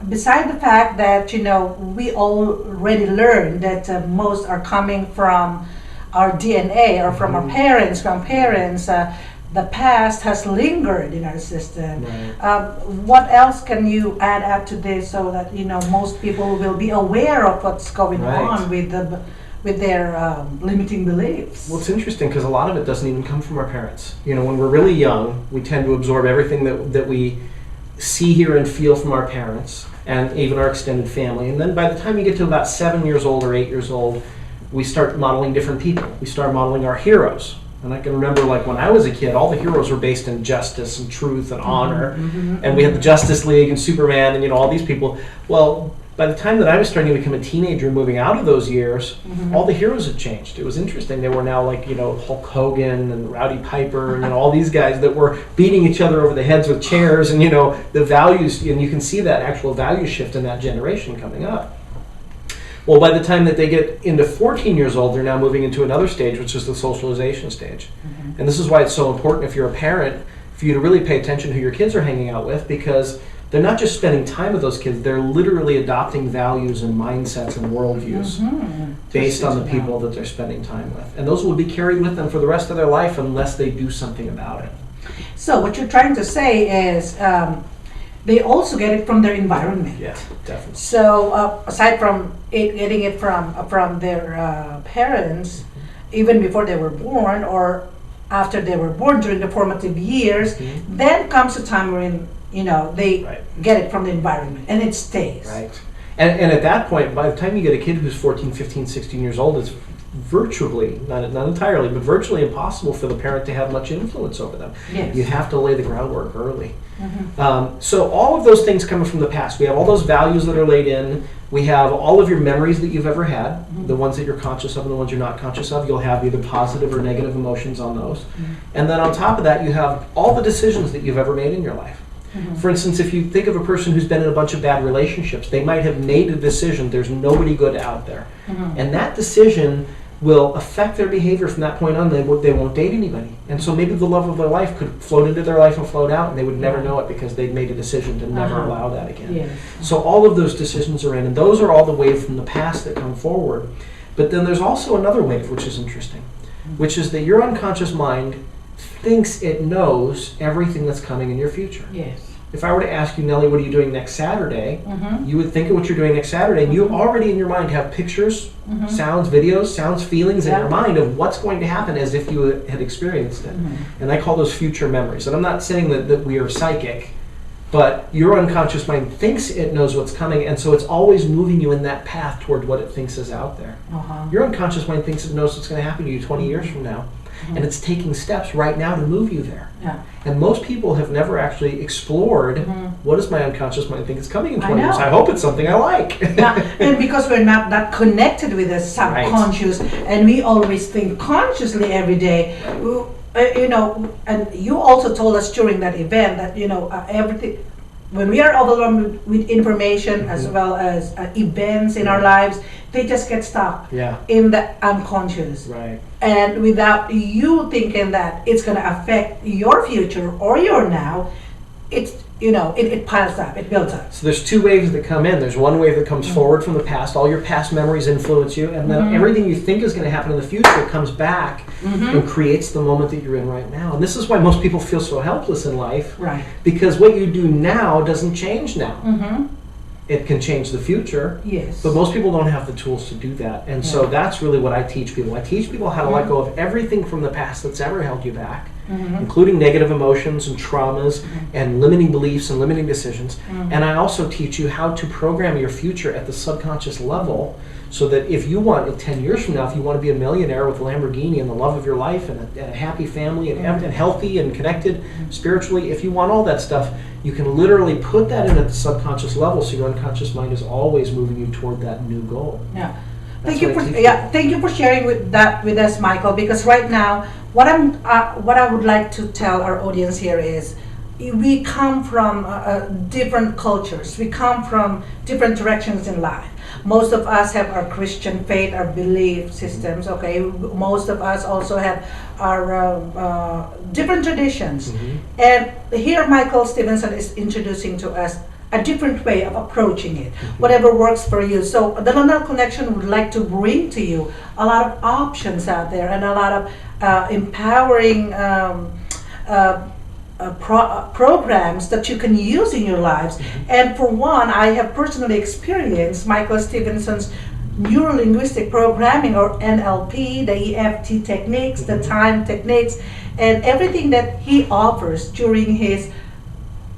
beside the fact that, we already learned that most are coming from our DNA or from our parents, grandparents, the past has lingered in our system. Right. What else can you add up to this so that most people will be aware of what's going on with their limiting beliefs? Well, it's interesting because a lot of it doesn't even come from our parents. When we're really young, we tend to absorb everything that we see, hear, and feel from our parents and even our extended family. And then by the time you get to about 7 years old or 8 years old, we start modeling different people. We start modeling our heroes. And I can remember, like, when I was a kid, all the heroes were based in justice and truth and honor. And we had the Justice League and Superman and, all these people. Well, by the time that I was starting to become a teenager, moving out of those years, all the heroes had changed. It was interesting. They were now like, Hulk Hogan and Rowdy Piper and all these guys that were beating each other over the heads with chairs and, the values. And you can see that actual value shift in that generation coming up. Well, by the time that they get into 14 years old, they're now moving into another stage, which is the socialization stage. And this is why it's so important, if you're a parent, for you to really pay attention to who your kids are hanging out with, because they're not just spending time with those kids, they're literally adopting values and mindsets and worldviews based on the people that they're spending time with. And those will be carried with them for the rest of their life unless they do something about it. So what you're trying to say is they also get it from their environment. Yeah, definitely. So aside from getting it from their parents, even before they were born or after they were born during the formative years, then comes a time when they get it from the environment and it stays. Right. And at that point, by the time you get a kid who's 14, 15, 16 years old, it's virtually, not entirely, but virtually impossible for the parent to have much influence over them. Yes. You have to lay the groundwork early. So all of those things coming from the past. We have all those values that are laid in. We have all of your memories that you've ever had, the ones that you're conscious of and the ones you're not conscious of. You'll have either positive or negative emotions on those. And then on top of that, you have all the decisions that you've ever made in your life. For instance, if you think of a person who's been in a bunch of bad relationships, they might have made a decision, there's nobody good out there. And that decision will affect their behavior from that point on. They won't date anybody. And so maybe the love of their life could float into their life and float out, and they would never know it because they'd made a decision to never allow that again. Yes. So all of those decisions are in, and those are all the wave from the past that come forward. But then there's also another wave, which is interesting, which is that your unconscious mind thinks it knows everything that's coming in your future. Yes. If I were to ask you, Nellie, what are you doing next Saturday? You would think of what you're doing next Saturday, and you already in your mind have pictures, sounds, videos, feelings in your mind of what's going to happen as if you had experienced it. And I call those future memories. And I'm not saying that we are psychic, but your unconscious mind thinks it knows what's coming, and so it's always moving you in that path toward what it thinks is out there. Your unconscious mind thinks it knows what's going to happen to you 20 years from now. And it's taking steps right now to move you there. And most people have never actually explored what does my unconscious mind think is coming in 20 years. I hope it's something I like. And because we're not that connected with the subconscious, and we always think consciously every day, and you also told us during that event that, everything, when we are overwhelmed with information as well as events in our lives, they just get stuck in the unconscious. Right. And without you thinking that it's going to affect your future or your now, it's it piles up, it builds up. So there's two waves that come in. There's one wave that comes forward from the past. All your past memories influence you, and then everything you think is going to happen in the future comes back and creates the moment that you're in right now. And this is why most people feel so helpless in life, because what you do now doesn't change now. It can change the future, but most people don't have the tools to do that. And so that's really what I teach people. I teach people how to let go of everything from the past that's ever held you back, including negative emotions and traumas and limiting beliefs and limiting decisions. And I also teach you how to program your future at the subconscious level, so that if you want, 10 years from now, if you want to be a millionaire with a Lamborghini and the love of your life and a happy family and healthy and connected spiritually, if you want all that stuff, you can literally put that in at the subconscious level, so your unconscious mind is always moving you toward that new goal. Thank you for sharing with us, Michael. Because right now, what I would like to tell our audience here is, we come from different cultures. We come from different directions in life. Most of us have our Christian faith, our belief systems. Okay, most of us also have our different traditions. And here, Michael Stevenson is introducing to us a different way of approaching it, whatever works for you. So the London Connection would like to bring to you a lot of options out there and a lot of empowering programs that you can use in your lives. And for one, I have personally experienced Michael Stevenson's Neuro-Linguistic Programming, or NLP, the EFT techniques, the time techniques, and everything that he offers during his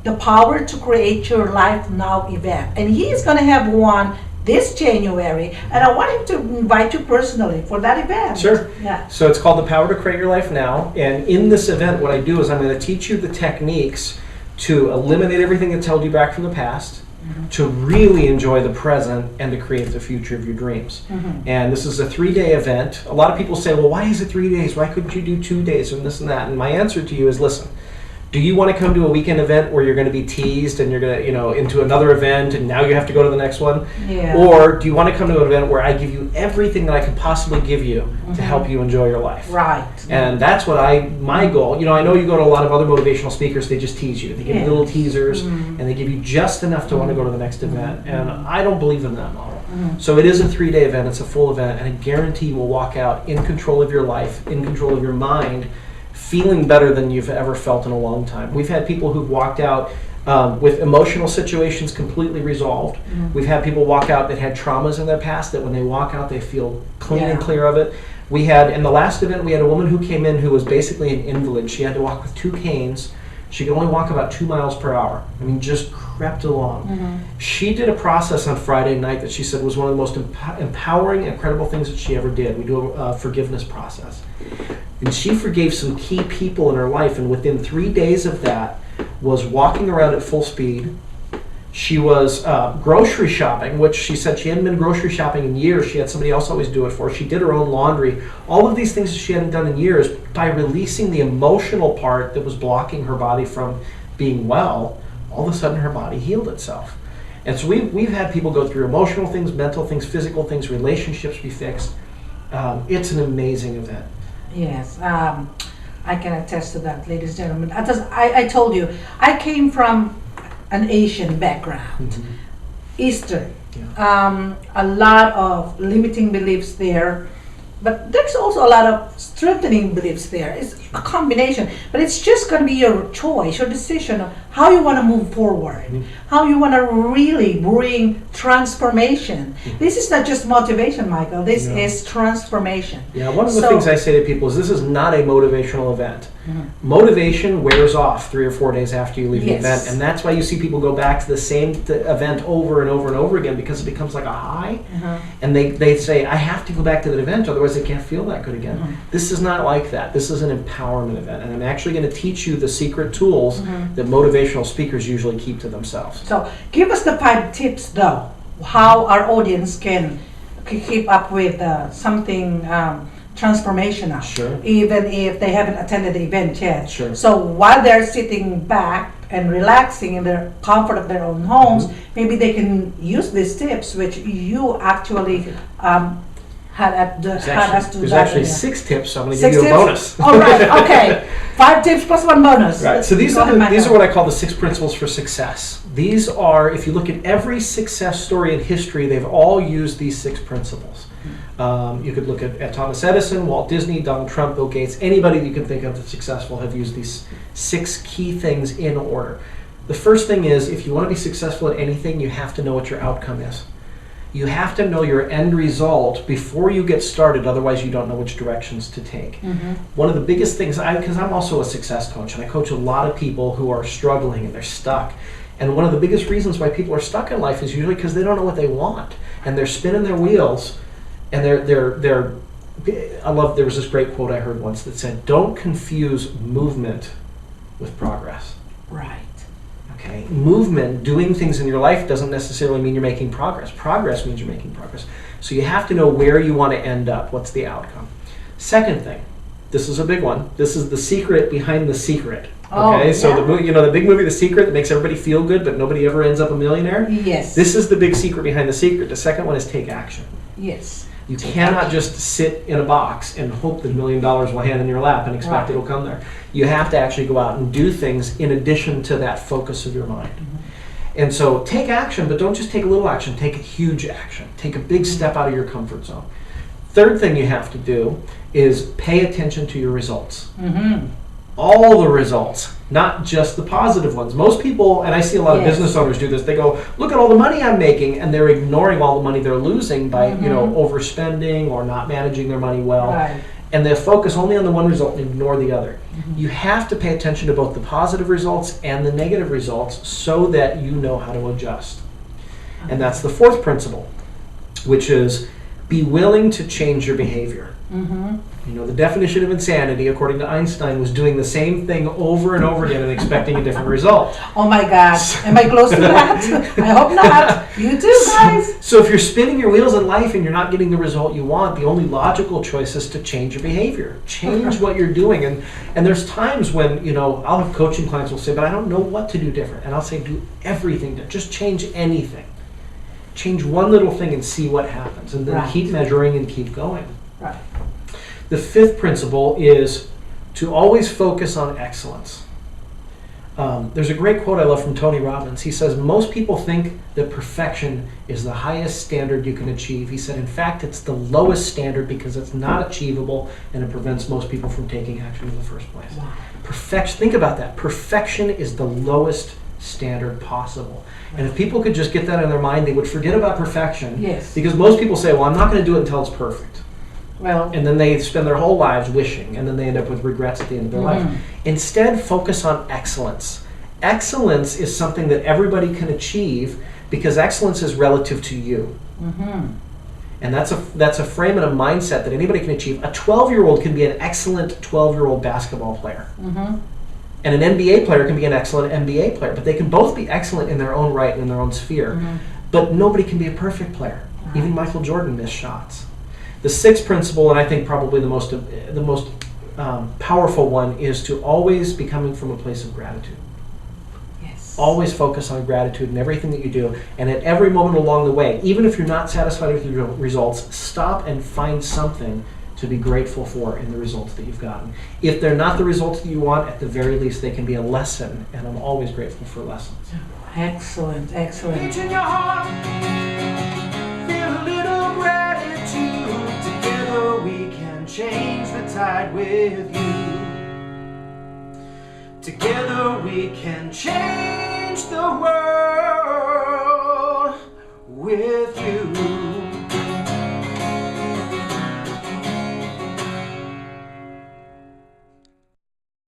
The Power to Create Your Life Now event. And he is going to have one this January, and I want him to invite you personally for that event. Sure. Yeah. So it's called The Power to Create Your Life Now, and in this event what I do is I'm going to teach you the techniques to eliminate everything that's held you back from the past, to really enjoy the present, and to create the future of your dreams. And this is a 3-day event. A lot of people say, well, why is it 3 days? Why couldn't you do 2 days and this and that? And my answer to you is, listen, do you want to come to a weekend event where you're going to be teased and you're going to, into another event and now you have to go to the next one? Yeah. Or do you want to come to an event where I give you everything that I can possibly give you to help you enjoy your life? Right. And that's what my goal. I know you go to a lot of other motivational speakers, they just tease you. They give you little teasers and they give you just enough to want to go to the next event. And I don't believe in that model. So it is a 3-day event, it's a full event, and I guarantee you will walk out in control of your life, in control of your mind, feeling better than you've ever felt in a long time. We've had people who've walked out with emotional situations completely resolved. We've had people walk out that had traumas in their past, that when they walk out they feel clean and clear of it. We had, in the last event, we had a woman who came in who was basically an invalid. She had to walk with 2 canes. She could only walk about 2 miles per hour. I mean, just crept along. She did a process on Friday night that she said was one of the most empowering, incredible things that she ever did. We do a forgiveness process. And she forgave some key people in her life, and within 3 days of that was walking around at full speed. She was grocery shopping, which she said she hadn't been grocery shopping in years. She had somebody else always do it for her. She did her own laundry. All of these things that she hadn't done in years, by releasing the emotional part that was blocking her body from being well, all of a sudden her body healed itself. And so we've had people go through emotional things, mental things, physical things, relationships be fixed. It's an amazing event. Yes, I can attest to that, ladies and gentlemen. I told you, I came from an Asian background, Eastern. A lot of limiting beliefs there, but there's also a lot of strengthening beliefs there. It's a combination, but it's just going to be your choice, your decision of how you want to move forward, how you want to really bring transformation. This is not just motivation, Michael. This is transformation. Yeah, one of the things I say to people is this is not a motivational event. Motivation wears off 3 or 4 days after you leave the event, and that's why you see people go back to the same event over and over and over again, because it becomes like a high, and they say, I have to go back to that event, otherwise they can't feel that good again. This is not like that. This is an empowerment event, and I'm actually going to teach you the secret tools that motivational speakers usually keep to themselves. So give us the 5 tips, though, how our audience can keep up with something transformational, even if they haven't attended the event yet. So while they're sitting back and relaxing in the comfort of their own homes, maybe they can use these tips, which you actually had us do. There's actually 6 tips, so I'm going to give you a bonus. All right, okay. 5 tips plus 1 bonus. Right, so these are what I call the 6 principles for success. These are, if you look at every success story in history, they've all used these 6 principles. You could look at Thomas Edison, Walt Disney, Donald Trump, Bill Gates, anybody that you can think of that's successful have used these 6 key things in order. The first thing is, if you want to be successful at anything, you have to know what your outcome is. You have to know your end result before you get started, otherwise you don't know which directions to take. One of the biggest things, because I'm also a success coach, and I coach a lot of people who are struggling and they're stuck. And one of the biggest reasons why people are stuck in life is usually because they don't know what they want, and they're spinning their wheels, and there was this great quote I heard once that said, don't confuse movement with progress. Right. Okay, movement, doing things in your life doesn't necessarily mean you're making progress. Progress means you're making progress. So you have to know where you want to end up. What's the outcome? Second thing, this is a big one. This is the secret behind the secret. Okay, so the big movie, The Secret, that makes everybody feel good, but nobody ever ends up a millionaire. Yes. This is the big secret behind the secret. The second one is take action. Yes. You cannot just sit in a box and hope that $1 million will land in your lap and expect it'll come there. You have to actually go out and do things in addition to that focus of your mind. And so take action, but don't just take a little action, take a huge action. Take a big step out of your comfort zone. Third thing you have to do is pay attention to your results. Mm-hmm. All the results, not just the positive ones. Most people, and I see a lot of business owners do this, they go, look at all the money I'm making, and they're ignoring all the money they're losing by overspending or not managing their money well. Right. And they focus only on the one result and ignore the other. Mm-hmm. You have to pay attention to both the positive results and the negative results so that you know how to adjust. Okay. And that's the fourth principle, which is be willing to change your behavior. Mm-hmm. You know, the definition of insanity, according to Einstein, was doing the same thing over and over again and expecting a different result. Oh my God. Am I close to that? I hope not. You too, guys. So if you're spinning your wheels in life and you're not getting the result you want, the only logical choice is to change your behavior. Change what you're doing. And there's times when, you know, I'll have coaching clients will say, but I don't know what to do different. And I'll say, do everything. Just change anything. Change one little thing and see what happens. And then keep measuring and keep going. Right. The fifth principle is to always focus on excellence. There's a great quote I love from Tony Robbins. He says, most people think that perfection is the highest standard you can achieve. He said, in fact, it's the lowest standard because it's not achievable and it prevents most people from taking action in the first place. Wow. Perfection, think about that. Perfection is the lowest standard possible. And if people could just get that in their mind, they would forget about perfection. Yes. Because most people say, well, I'm not going to do it until it's perfect. Well, and then they spend their whole lives wishing, and then they end up with regrets at the end of their life. Instead, focus on excellence. Excellence is something that everybody can achieve because excellence is relative to you. Mm-hmm. And that's a frame and a mindset that anybody can achieve. A 12-year-old can be an excellent 12-year-old basketball player. Mm-hmm. And an NBA player can be an excellent NBA player. But they can both be excellent in their own right and in their own sphere. Mm-hmm. But nobody can be a perfect player. Right. Even Michael Jordan missed shots. The sixth principle, and I think probably the most powerful one, is to always be coming from a place of gratitude. Yes. Always focus on gratitude in everything that you do, and at every moment along the way, even if you're not satisfied with your results, stop and find something to be grateful for in the results that you've gotten. If they're not the results that you want, at the very least, they can be a lesson, and I'm always grateful for lessons. Excellent, excellent. Reach in your heart, feel a little gratitude. Together we can change the tide with you. Together we can change the world with